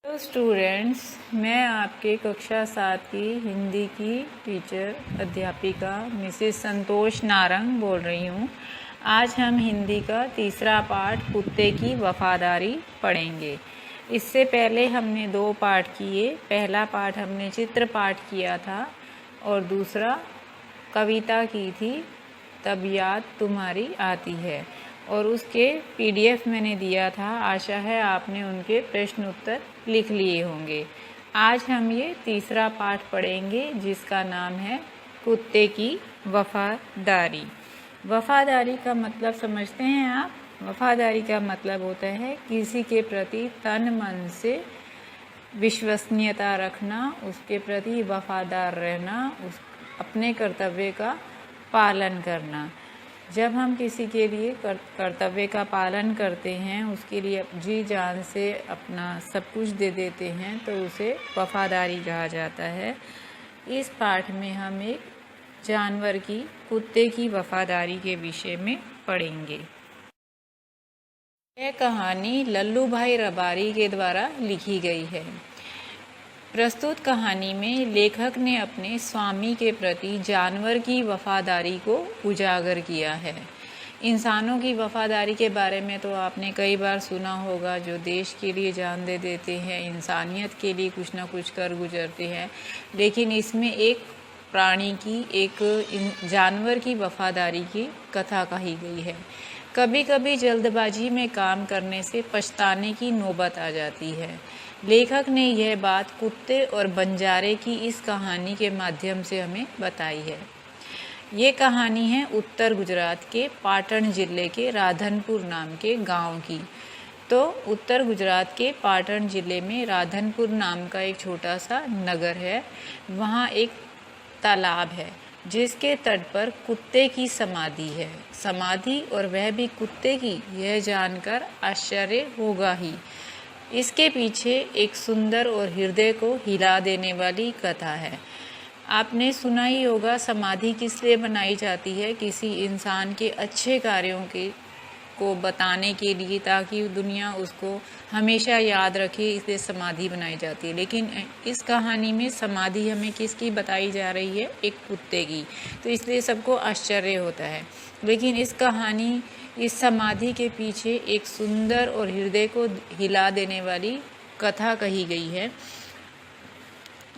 Hello students, मैं आपके कक्षा 7 की हिंदी की टीचर अध्यापिका मिसेस संतोष नारंग बोल रही हूँ। आज हम हिंदी का तीसरा पाठ कुत्ते की वफादारी पढ़ेंगे। इससे पहले हमने 2 पाठ किए। पहला पाठ हमने चित्र पाठ किया था और दूसरा कविता की थी, तब याद तुम्हारी आती है, और उसके PDF मैंने दिया था। आशा है आपने उनके प्रश्न उत्तर लिख लिए होंगे। आज हम ये तीसरा पाठ पढ़ेंगे जिसका नाम है कुत्ते की वफादारी। वफादारी का मतलब समझते हैं आप? वफादारी का मतलब होता है किसी के प्रति तन मन से विश्वसनीयता रखना, उसके प्रति वफादार रहना, अपने कर्तव्य का पालन करना। जब हम किसी के लिए कर्तव्य का पालन करते हैं, उसके लिए जी जान से अपना सब कुछ दे देते हैं, तो उसे वफादारी कहा जाता है। इस पाठ में हम एक जानवर की, कुत्ते की वफादारी के विषय में पढ़ेंगे। यह कहानी लल्लू भाई रबारी के द्वारा लिखी गई है। प्रस्तुत कहानी में लेखक ने अपने स्वामी के प्रति जानवर की वफादारी को उजागर किया है। इंसानों की वफादारी के बारे में तो आपने कई बार सुना होगा, जो देश के लिए जान दे देते हैं, इंसानियत के लिए कुछ ना कुछ कर गुजरते हैं। लेकिन इसमें एक प्राणी की, एक जानवर की वफादारी की कथा कही गई है। कभी कभी जल्दबाजी में काम करने से पछताने की नौबत आ जाती है। लेखक ने यह बात कुत्ते और बंजारे की इस कहानी के माध्यम से हमें बताई है। ये कहानी है उत्तर गुजरात के पाटण जिले के राधनपुर नाम के गांव की। तो उत्तर गुजरात के पाटण जिले में राधनपुर नाम का एक छोटा सा नगर है। वहाँ एक तालाब है जिसके तट पर कुत्ते की समाधि है। समाधि और वह भी कुत्ते की, यह जानकर आश्चर्य होगा ही। इसके पीछे एक सुंदर और हृदय को हिला देने वाली कथा है। आपने सुना ही होगा, समाधि किस लिए बनाई जाती है? किसी इंसान के अच्छे कार्यों को बताने के लिए, ताकि दुनिया उसको हमेशा याद रखे, इसलिए समाधि बनाई जाती है। लेकिन इस कहानी में समाधि हमें किसकी बताई जा रही है? एक कुत्ते की। तो इसलिए सबको आश्चर्य होता है। लेकिन इस समाधि के पीछे एक सुंदर और हृदय को हिला देने वाली कथा कही गई है।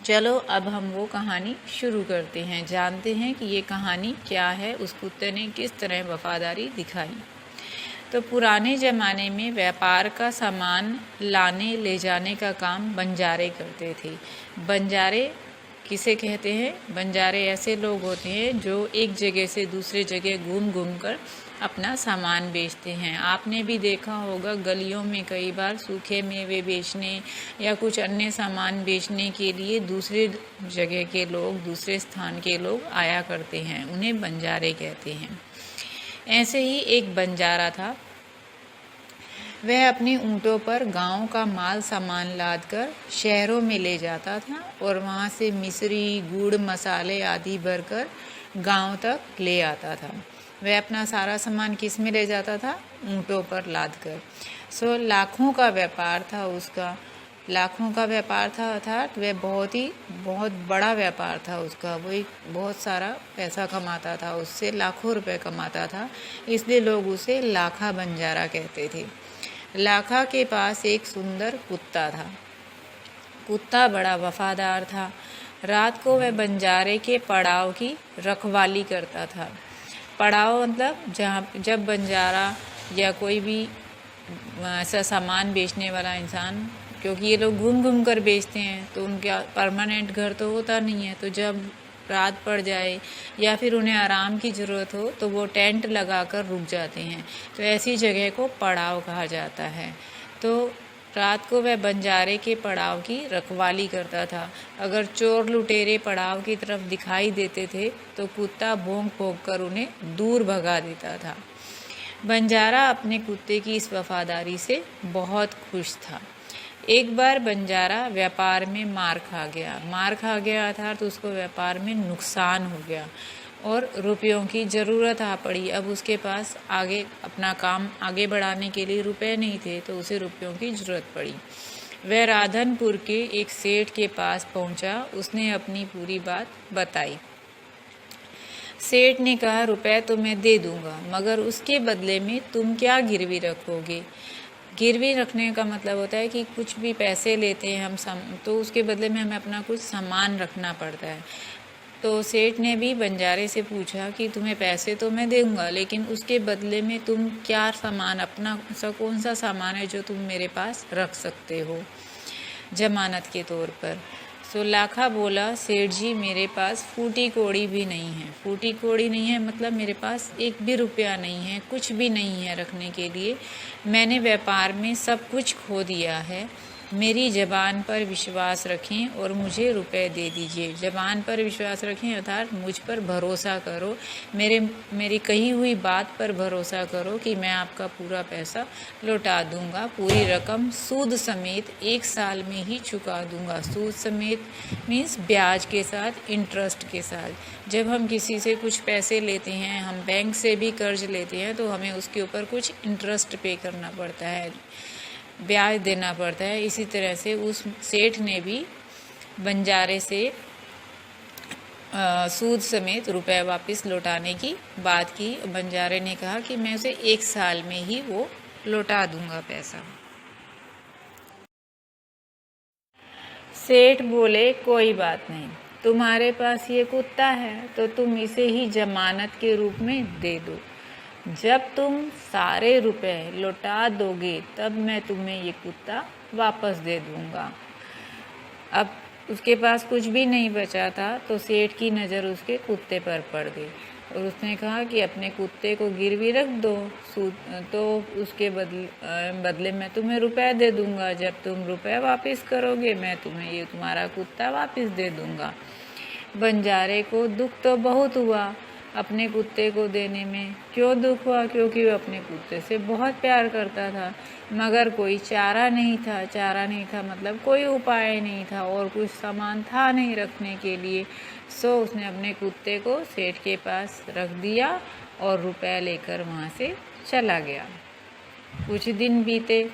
चलो अब हम वो कहानी शुरू करते हैं, जानते हैं कि ये कहानी क्या है, उस कुत्ते ने किस तरह वफादारी दिखाई। तो पुराने ज़माने में व्यापार का सामान लाने ले जाने का काम बंजारे करते थे। बंजारे किसे कहते हैं? बंजारे ऐसे लोग होते हैं जो एक जगह से दूसरे जगह घूम घूम कर अपना सामान बेचते हैं। आपने भी देखा होगा, गलियों में कई बार सूखे मेवे बेचने या कुछ अन्य सामान बेचने के लिए दूसरे जगह के लोग, दूसरे स्थान के लोग आया करते हैं। उन्हें बंजारे कहते हैं। ऐसे ही एक बंजारा था। वह अपने ऊँटों पर गांव का माल सामान लादकर शहरों में ले जाता था और वहां से मिश्री, गुड़, मसाले आदि भरकर गांव तक ले आता था। वह अपना सारा सामान किस में ले जाता था? ऊँटों पर लादकर। लाखों का व्यापार था उसका। लाखों का व्यापार था, अर्थात वह बहुत बड़ा व्यापार था उसका। वो एक बहुत सारा पैसा कमाता था, उससे लाखों रुपए कमाता था। इसलिए लोग उसे लाखा बंजारा कहते थे। लाखा के पास एक सुंदर कुत्ता था। कुत्ता बड़ा वफादार था। रात को वह बंजारे के पड़ाव की रखवाली करता था। पड़ाव मतलब जब बंजारा या कोई भी ऐसा सामान बेचने वाला इंसान, क्योंकि ये लोग घूम घूम कर बेचते हैं, तो उनका परमानेंट घर तो होता नहीं है। तो जब रात पड़ जाए या फिर उन्हें आराम की ज़रूरत हो, तो वो टेंट लगाकर रुक जाते हैं। तो ऐसी जगह को पड़ाव कहा जाता है। तो रात को वह बंजारे के पड़ाव की रखवाली करता था। अगर चोर लुटेरे पड़ाव की तरफ दिखाई देते थे, तो कुत्ता भौंक भौंक कर उन्हें दूर भगा देता था। बंजारा अपने कुत्ते की इस वफादारी से बहुत खुश था। एक बार बंजारा व्यापार में मार खा गया अर्थात उसको व्यापार में नुकसान हो गया और रुपयों की ज़रूरत आ पड़ी। अब उसके पास अपना काम आगे बढ़ाने के लिए रुपए नहीं थे, तो उसे रुपयों की ज़रूरत पड़ी। वह राधनपुर के एक सेठ के पास पहुंचा। उसने अपनी पूरी बात बताई। सेठ ने कहा, रुपए तो मैं दे दूंगा, मगर उसके बदले में तुम क्या गिरवी रखोगे? गिरवी रखने का मतलब होता है कि कुछ भी पैसे लेते हैं हम तो उसके बदले में हमें अपना कुछ सामान रखना पड़ता है। तो सेठ ने भी बंजारे से पूछा कि तुम्हें पैसे तो मैं दूंगा, लेकिन उसके बदले में तुम क्या सामान, अपना कौन सा सामान है जो तुम मेरे पास रख सकते हो जमानत के तौर पर? सो लाखा बोला, सेठ जी मेरे पास फूटी कौड़ी भी नहीं है। फूटी कौड़ी नहीं है मतलब मेरे पास एक भी रुपया नहीं है, कुछ भी नहीं है रखने के लिए। मैंने व्यापार में सब कुछ खो दिया है। मेरी ज़बान पर विश्वास रखें और मुझे रुपए दे दीजिए। ज़बान पर विश्वास रखें अर्थात मुझ पर भरोसा करो, मेरी कही हुई बात पर भरोसा करो कि मैं आपका पूरा पैसा लौटा दूंगा। पूरी रकम सूद समेत 1 साल में ही चुका दूंगा। सूद समेत मीन्स ब्याज के साथ, इंटरेस्ट के साथ। जब हम किसी से कुछ पैसे लेते हैं, हम बैंक से भी कर्ज लेते हैं, तो हमें उसके ऊपर कुछ इंटरेस्ट पे करना पड़ता है, ब्याज देना पड़ता है। इसी तरह से उस सेठ ने भी बंजारे से सूद समेत रुपए वापस लौटाने की बात की। बंजारे ने कहा कि मैं उसे 1 साल में ही वो लौटा दूंगा पैसा। सेठ बोले, कोई बात नहीं, तुम्हारे पास ये कुत्ता है तो तुम इसे ही जमानत के रूप में दे दो। जब तुम सारे रुपए लौटा दोगे तब मैं तुम्हें ये कुत्ता वापस दे दूंगा। अब उसके पास कुछ भी नहीं बचा था तो सेठ की नज़र उसके कुत्ते पर पड़ गई और उसने कहा कि अपने कुत्ते को गिरवी रख दो, तो उसके बदले मैं तुम्हें रुपए दे दूंगा। जब तुम रुपए वापस करोगे मैं तुम्हें ये तुम्हारा कुत्ता वापस दे दूंगा। बंजारे को दुख तो बहुत हुआ अपने कुत्ते को देने में। क्यों दुख हुआ? क्योंकि वो अपने कुत्ते से बहुत प्यार करता था, मगर कोई चारा नहीं था। चारा नहीं था मतलब कोई उपाय नहीं था और कुछ सामान था नहीं रखने के लिए। सो उसने अपने कुत्ते को सेठ के पास रख दिया और रुपया लेकर वहाँ से चला गया। कुछ दिन बीते।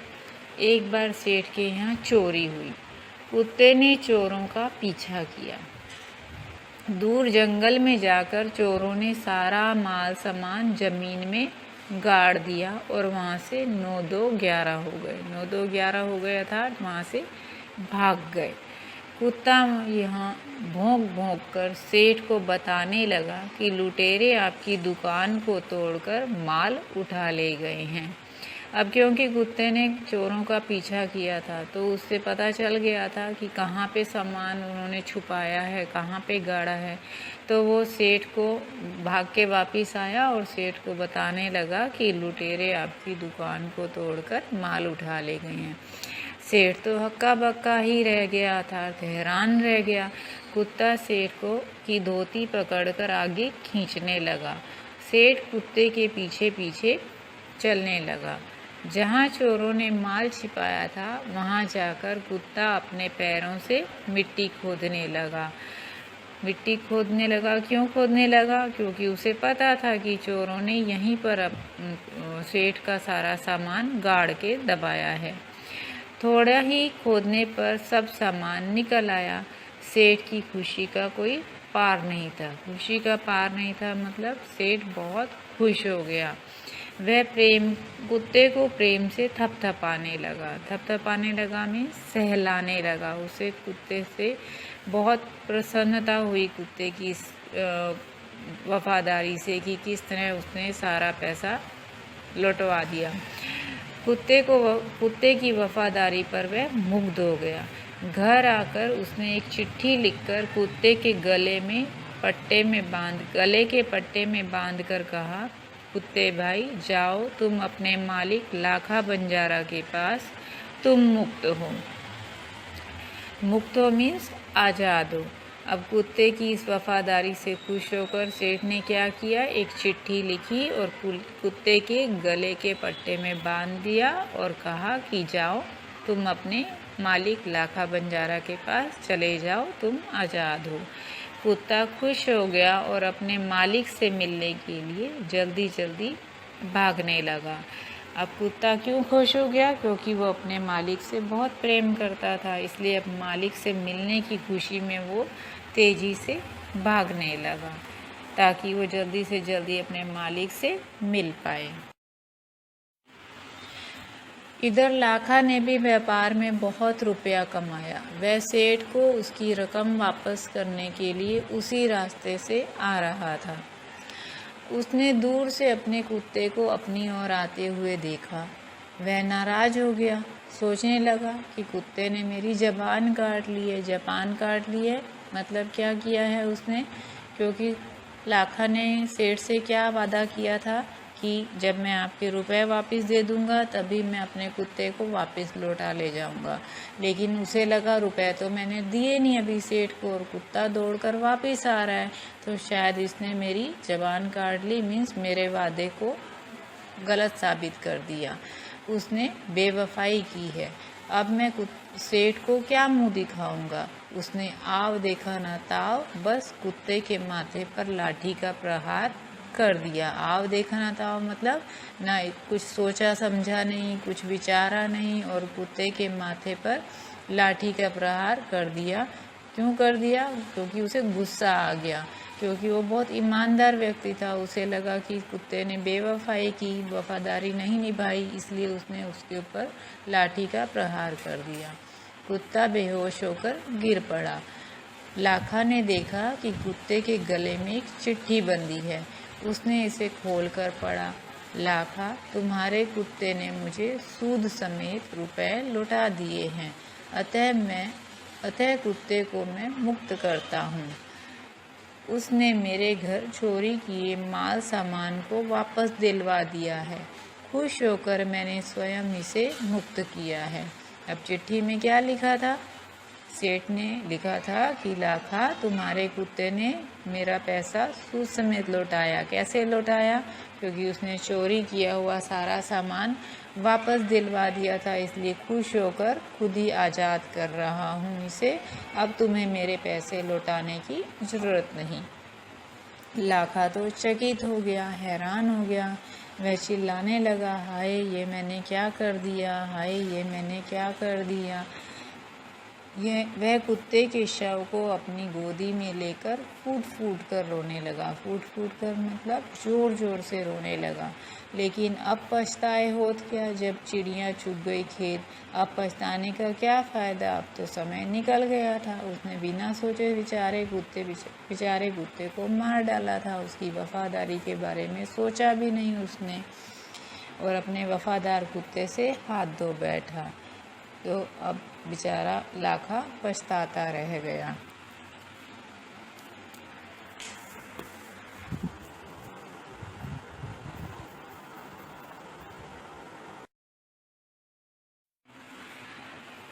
एक बार सेठ के यहाँ चोरी हुई। कुत्ते ने चोरों का पीछा किया। दूर जंगल में जाकर चोरों ने सारा माल सामान जमीन में गाड़ दिया और वहाँ से 9-2-11 हो गए। 9-2-11 हो गए अर्थात वहाँ से भाग गए। कुत्ता यहाँ भौंक भौंक कर सेठ को बताने लगा कि लुटेरे आपकी दुकान को तोड़कर माल उठा ले गए हैं। अब क्योंकि कुत्ते ने चोरों का पीछा किया था तो उससे पता चल गया था कि कहाँ पे सामान उन्होंने छुपाया है, कहाँ पे गाड़ा है। तो वो सेठ को भाग के वापस आया और सेठ को बताने लगा कि लुटेरे आपकी दुकान को तोड़कर माल उठा ले गए हैं। सेठ तो हक्का बक्का ही रह गया था, हैरान रह गया। कुत्ता सेठ को की धोती पकड़कर आगे खींचने लगा। सेठ कुत्ते के पीछे पीछे चलने लगा। जहाँ चोरों ने माल छिपाया था वहाँ जाकर कुत्ता अपने पैरों से मिट्टी खोदने लगा। मिट्टी खोदने लगा। क्यों खोदने लगा? क्योंकि उसे पता था कि चोरों ने यहीं पर सेठ का सारा सामान गाड़ के दबाया है। थोड़ा ही खोदने पर सब सामान निकल आया। सेठ की खुशी का कोई पार नहीं था। खुशी का पार नहीं था मतलब सेठ बहुत खुश हो गया। वह कुत्ते को प्रेम से थपथपाने लगा। थपथपाने लगा में सहलाने लगा। उसे कुत्ते से बहुत प्रसन्नता हुई, कुत्ते की वफादारी से कि किस तरह उसने सारा पैसा लौटवा दिया। कुत्ते की वफादारी पर वह मुग्ध हो गया। घर आकर उसने एक चिट्ठी लिखकर कुत्ते के गले के पट्टे में बांध कर कहा, कुत्ते भाई जाओ, तुम अपने मालिक लाखा बंजारा के पास तुम मुक्त हो। मुक्त हो मीन्स आज़ाद हो। अब कुत्ते की इस वफादारी से खुश होकर सेठ ने क्या किया, एक चिट्ठी लिखी और कुत्ते के गले के पट्टे में बांध दिया और कहा कि जाओ, तुम अपने मालिक लाखा बंजारा के पास चले जाओ, तुम आज़ाद हो। कुत्ता खुश हो गया और अपने मालिक से मिलने के लिए जल्दी जल्दी भागने लगा। अब कुत्ता क्यों खुश हो गया? क्योंकि वो अपने मालिक से बहुत प्रेम करता था, इसलिए अब मालिक से मिलने की खुशी में वो तेज़ी से भागने लगा ताकि वो जल्दी से जल्दी अपने मालिक से मिल पाए। इधर लाखा ने भी व्यापार में बहुत रुपया कमाया। वह सेठ को उसकी रकम वापस करने के लिए उसी रास्ते से आ रहा था। उसने दूर से अपने कुत्ते को अपनी ओर आते हुए देखा। वह नाराज हो गया, सोचने लगा कि कुत्ते ने मेरी ज़बान काट ली है। ज़बान काट ली है मतलब क्या किया है उसने? क्योंकि लाखा ने सेठ से क्या वादा किया था कि जब मैं आपके रुपए वापस दे दूंगा तभी मैं अपने कुत्ते को वापस लौटा ले जाऊंगा। लेकिन उसे लगा रुपए तो मैंने दिए नहीं अभी सेठ को और कुत्ता दौड़कर वापस आ रहा है, तो शायद इसने मेरी ज़बान काट ली, मीन्स मेरे वादे को गलत साबित कर दिया, उसने बेवफाई की है। अब मैं सेठ को क्या मुंह दिखाऊंगा? उसने आव देखा ना ताव, बस कुत्ते के माथे पर लाठी का प्रहार कर दिया। आव देखा ना ताव मतलब ना कुछ सोचा समझा नहीं, कुछ विचारा नहीं और कुत्ते के माथे पर लाठी का प्रहार कर दिया। क्यों कर दिया? क्योंकि उसे गुस्सा आ गया, क्योंकि वो बहुत ईमानदार व्यक्ति था। उसे लगा कि कुत्ते ने बेवफाई की, वफादारी नहीं निभाई, इसलिए उसने उसके ऊपर लाठी का प्रहार कर दिया। कुत्ता बेहोश होकर गिर पड़ा। लाखा ने देखा कि कुत्ते के गले में एक चिट्ठी बंधी है। उसने इसे खोलकर पढ़ा। लाखा, तुम्हारे कुत्ते ने मुझे सूद समेत रुपए लौटा दिए हैं, अतः कुत्ते को मैं मुक्त करता हूँ। उसने मेरे घर चोरी किए माल सामान को वापस दिलवा दिया है। खुश होकर मैंने स्वयं इसे मुक्त किया है। अब चिट्ठी में क्या लिखा था? सेठ ने लिखा था कि लाखा, तुम्हारे कुत्ते ने मेरा पैसा सूद समेत लौटाया। कैसे लौटाया? क्योंकि उसने चोरी किया हुआ सारा सामान वापस दिलवा दिया था, इसलिए खुश होकर खुद ही आज़ाद कर रहा हूँ इसे। अब तुम्हें मेरे पैसे लौटाने की ज़रूरत नहीं। लाखा तो चकित हो गया, हैरान हो गया। वह चिल्लाने लगा, हाय ये मैंने क्या कर दिया, हाय ये मैंने क्या कर दिया। वह कुत्ते के शव को अपनी गोदी में लेकर फूट फूट कर रोने लगा। फूट फूट कर मतलब जोर जोर से रोने लगा। लेकिन अब पछताए होत क्या, जब चिड़िया चुग गई खेत। अब पछताने का क्या फ़ायदा, अब तो समय निकल गया था। उसने बिना सोचे बेचारे कुत्ते को मार डाला था। उसकी वफादारी के बारे में सोचा भी नहीं उसने और अपने वफादार कुत्ते से हाथ धो बैठा। तो अब बेचारा लाखा पछताता रह गया।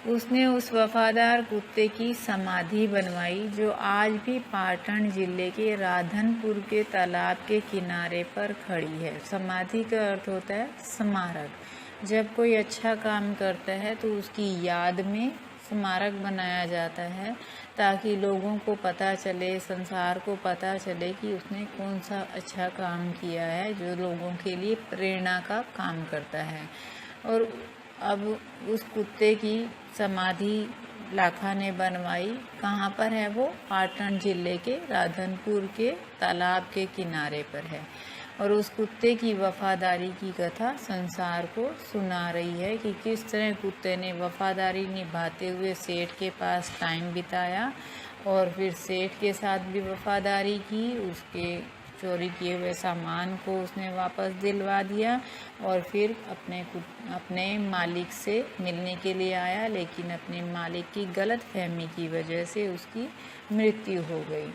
उसने उस वफादार कुत्ते की समाधि बनवाई जो आज भी पाटन जिले के राधनपुर के तालाब के किनारे पर खड़ी है। समाधि का अर्थ होता है स्मारक। जब कोई अच्छा काम करता है तो उसकी याद में स्मारक बनाया जाता है ताकि लोगों को पता चले, संसार को पता चले कि उसने कौन सा अच्छा काम किया है जो लोगों के लिए प्रेरणा का काम करता है। और अब उस कुत्ते की समाधि लाखा ने बनवाई। कहाँ पर है वो? पाटन जिले के राधनपुर के तालाब के किनारे पर है। और उस कुत्ते की वफादारी की कथा संसार को सुना रही है कि किस तरह कुत्ते ने वफादारी निभाते हुए सेठ के पास टाइम बिताया और फिर सेठ के साथ भी वफादारी की। उसके चोरी किए हुए सामान को उसने वापस दिलवा दिया और फिर अपने मालिक से मिलने के लिए आया, लेकिन अपने मालिक की गलत फहमी की वजह से उसकी मृत्यु हो गई।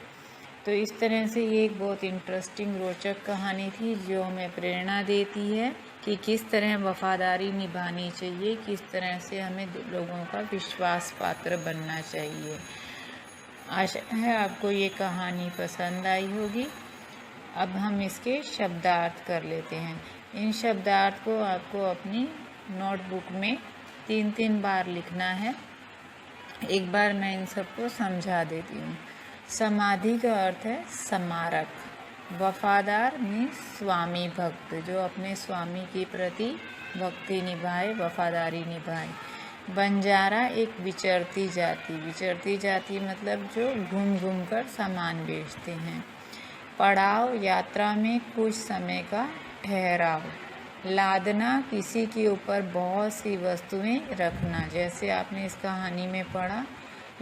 तो इस तरह से ये एक बहुत इंटरेस्टिंग रोचक कहानी थी जो हमें प्रेरणा देती है कि किस तरह वफादारी निभानी चाहिए, किस तरह से हमें लोगों का विश्वास पात्र बनना चाहिए। आशा है आपको ये कहानी पसंद आई होगी। अब हम इसके शब्दार्थ कर लेते हैं। इन शब्दार्थ को आपको अपनी नोटबुक में 3-3 बार लिखना है। एक बार मैं इन सबको समझा देती हूँ। समाधि का अर्थ है स्मारक। वफादार मीन्स स्वामी भक्त, जो अपने स्वामी के प्रति भक्ति निभाए, वफादारी निभाए। बंजारा एक विचरती जाति मतलब जो घूम घूम कर सामान बेचते हैं। पड़ाव यात्रा में कुछ समय का ठहराव। लादना किसी के ऊपर बहुत सी वस्तुएं रखना, जैसे आपने इस कहानी में पढ़ा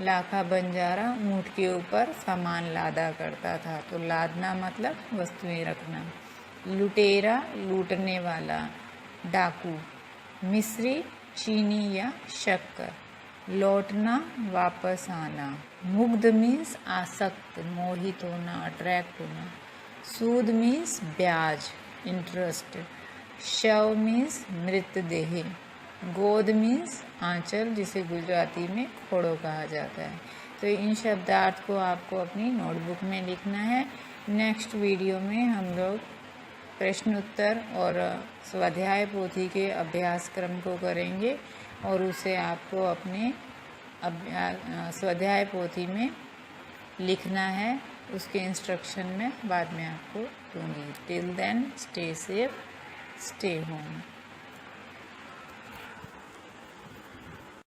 लाखा बंजारा ऊँट के ऊपर सामान लादा करता था, तो लादना मतलब वस्तुएं रखना। लुटेरा लूटने वाला, डाकू। मिस्री चीनी या शक्कर। लौटना वापस आना। मुग्ध मीन्स आसक्त, मोहित होना, अट्रैक्ट होना। सूद मीन्स ब्याज, इंटरेस्ट। शव मीन्स मृतदेह। गोद मीन्स आंचल, जिसे गुजराती में खोड़ो कहा जाता है। तो इन शब्दार्थ को आपको अपनी नोटबुक में लिखना है। नेक्स्ट वीडियो में हम लोग प्रश्न उत्तर और स्वाध्याय पोथी के अभ्यास क्रम को करेंगे और उसे आपको अपने स्वाध्याय पोथी में लिखना है। उसके इंस्ट्रक्शन में बाद में आपको दूंगी। Till then stay safe, stay home.